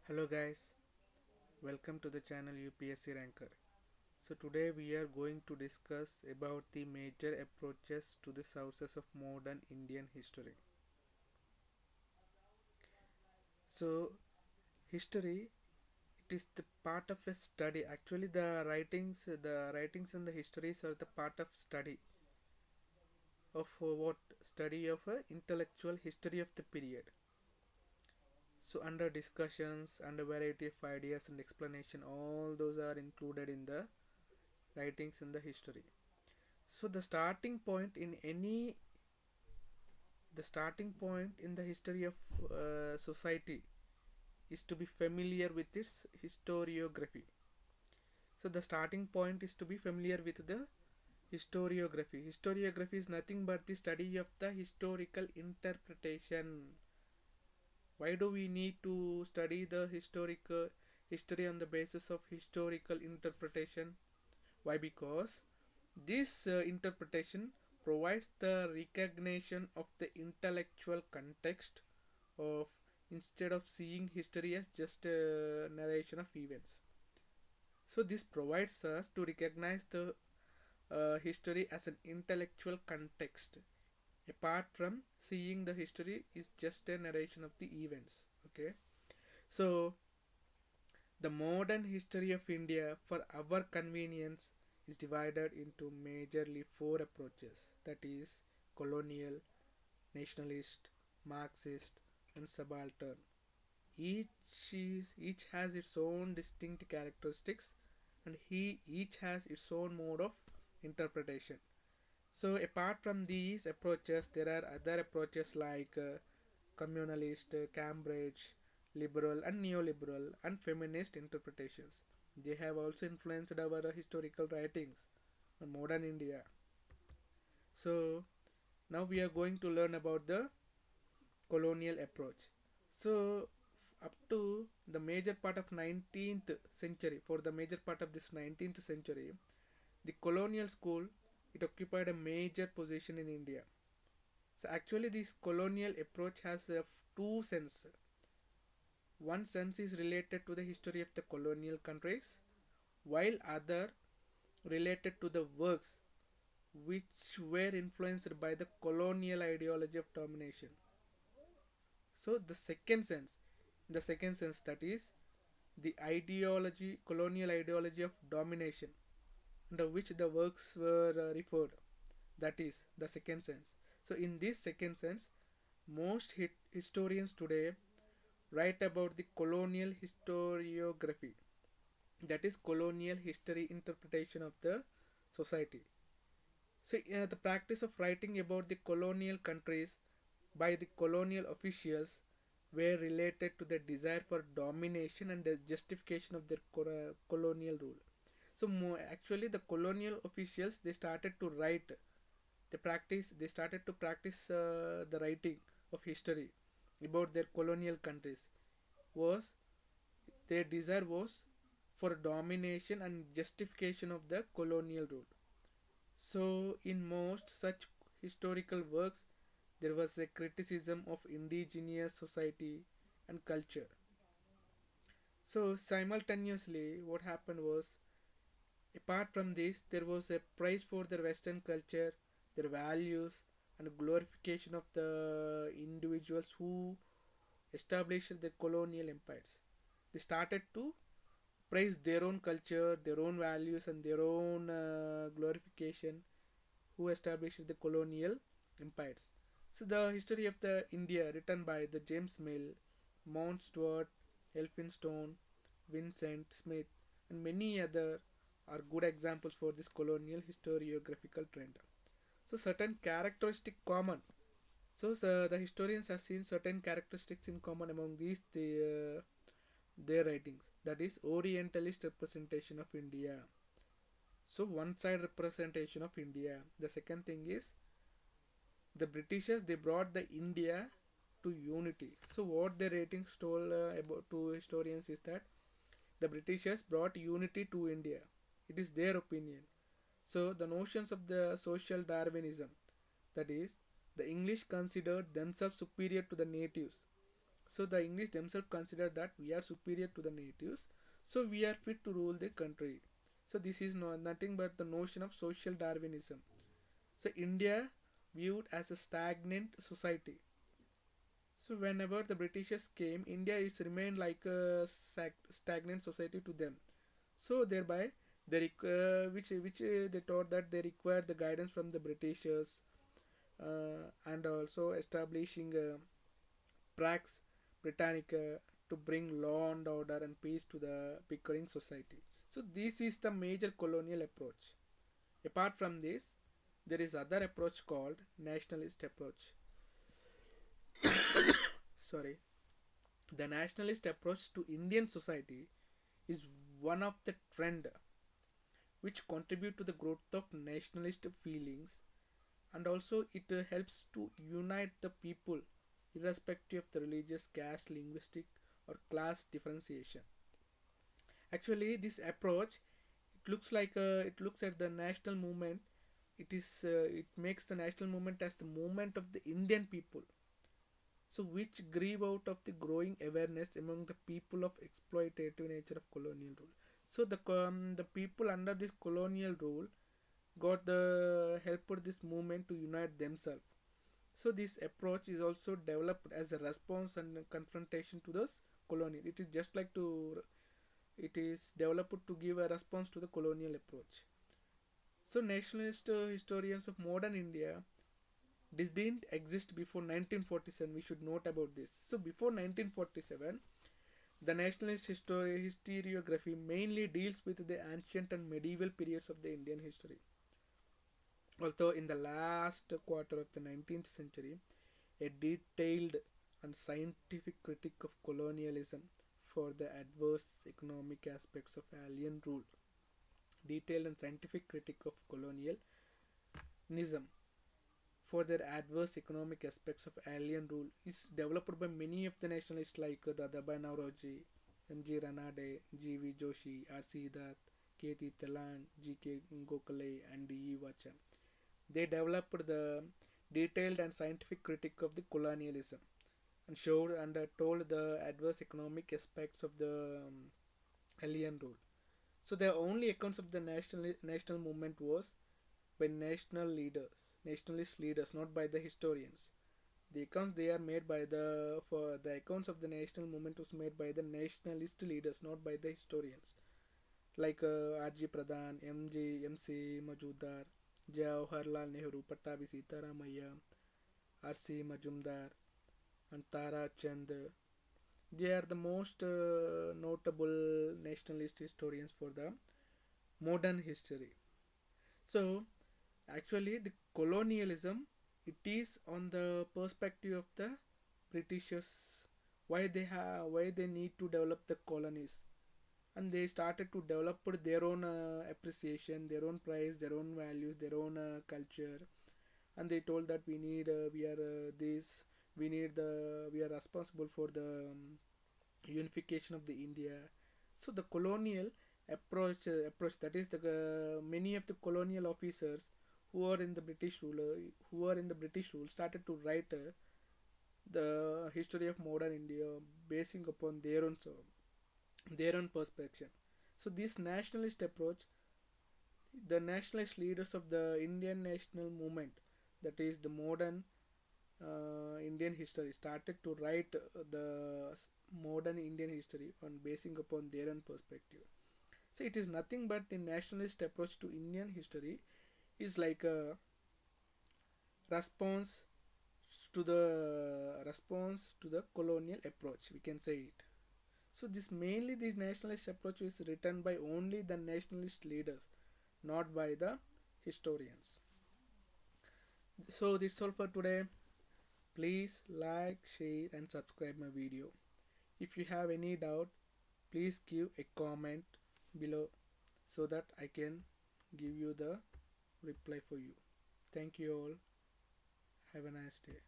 Hello guys, welcome to the channel UPSC Ranker. So today we are going to discuss about the major approaches to the sources of modern Indian history. So history, it is the part of a study. Actually the writings and the histories are the part of study of what study of a intellectual history of the period. So under discussions and a variety of ideas and explanation, all those are included in the writings in the history. So the starting point in the history of society is to be familiar with its historiography. So the starting point is to be familiar with the historiography. Historiography is nothing but the study of the historical interpretation. Why do we need to study the historical history on the basis of historical interpretation? Why? Because this interpretation provides the recognition of the intellectual context of, instead of seeing history as just a narration of events. So this provides us to recognize the history as an intellectual context apart from seeing the history is just a narration of the events. Okay, so the modern history of India, for our convenience, is divided into majorly four approaches, that is, colonial, nationalist, Marxist, and subaltern. Each has its own distinct characteristics, and each has its own mode of interpretation. So apart from these approaches, there are other approaches like communalist, Cambridge, liberal and neoliberal and feminist interpretations. They have also influenced our historical writings on modern India. So now we are going to learn about the colonial approach. So up to the major part of 19th century, for the major part of this 19th century, the colonial school, it occupied a major position in India. So actually this colonial approach has two senses. One sense is related to the history of the colonial countries, while other related to the works which were influenced by the colonial ideology of domination. So the second sense, that is the ideology, colonial ideology of domination, under which the works were referred. That is the second sense. So in this second sense, most historians today write about the colonial historiography, that is colonial history interpretation of the society. So the practice of writing about the colonial countries by the colonial officials were related to the desire for domination and the justification of their colonial rule. So actually the colonial officials, they started to write, they started to practice the writing of history about their colonial countries. Was Their desire was for domination and justification of the colonial rule. So in most such historical works, there was a criticism of indigenous society and culture. So simultaneously, what happened was, apart from this, there was a praise for their Western culture, their values, and glorification of the individuals who established the colonial empires. They started to praise their own culture, their own values, and their own glorification who established the colonial empires. So the history of the India, written by the James Mill, Mount Stuart, Elphinstone, Vincent Smith, and many other, are good examples for this colonial historiographical trend. So certain characteristic common. So the historians have seen certain characteristics in common among their writings. That is Orientalist representation of India. So one side representation of India. The second thing is the Britishers, they brought the India to unity. So what their ratings told about to historians is that the Britishers brought unity to India. It is their opinion. So the notions of the social Darwinism, that is, the English considered themselves superior to the natives. So the English themselves consider that we are superior to the natives, so we are fit to rule the country. So this is nothing but the notion of social Darwinism. So India viewed as a stagnant society. So whenever the Britishers came, India is remained like a stagnant society to them. So thereby, which they thought that they require the guidance from the Britishers, and also establishing Prax Britannica to bring law and order and peace to the bickering society. So this is the major colonial approach. Apart from this, there is other approach called nationalist approach. Sorry, the nationalist approach to Indian society is one of the trend which contribute to the growth of nationalist feelings, and also it helps to unite the people irrespective of the religious, caste, linguistic or class differentiation. Actually this approach, it looks at the national movement. It makes the national movement as the movement of the Indian people, so which grieve out of the growing awareness among the people of exploitative nature of colonial rule. So the people under this colonial rule got the help for this movement to unite themselves. So this approach is also developed as a response and a confrontation to this colonial. It is just like to it is developed to give a response to the colonial approach. So nationalist historians of modern India, this didn't exist before 1947. We should note about this. So before 1947, the nationalist historiography mainly deals with the ancient and medieval periods of the Indian history. Although in the last quarter of the 19th century, a detailed and scientific critique of colonialism for the adverse economic aspects of alien rule, detailed and scientific critique of colonialism for their adverse economic aspects of alien rule is developed by many of the nationalists like Dadabhai Naoroji, M.G. Ranade, G.V. Joshi, R.C. Dutt, K.T. Telang, G.K. Gokhale, and D.E. Vacha. They developed the detailed and scientific critique of the colonialism and showed and told the adverse economic aspects of the alien rule. So the only accounts of the national movement was by nationalist leaders, not by the historians. The accounts they are made by the accounts of the national movement was made by the nationalist leaders, not by the historians, like R.G. Pradhan, M.C. Majumdar, Jawaharlal Nehru, Pattabi Sitaramaya, R.C. Majumdar, and Tara Chand. They are the most notable nationalist historians for the modern history. So actually the colonialism, it is on the perspective of the Britishers, why they need to develop the colonies, and they started to develop their own appreciation, their own price, their own values, their own culture, and they told that we are this we are responsible for the unification of the India. So the colonial approach, that is the many of the colonial officers who are in the British rule started to write the history of modern India basing upon their own perspective. So this nationalist approach, the nationalist leaders of the Indian national movement, that is the modern Indian history, started to write the modern Indian history on basing upon their own perspective. So it is nothing but the nationalist approach to Indian history is like a response response to the colonial approach, we can say it. So this mainly the nationalist approach is written by only the nationalist leaders, not by the historians. So that's all for today. Please like, share and subscribe my video. If you have any doubt, please give a comment below so that I can give you the reply for you. Thank you all. Have a nice day.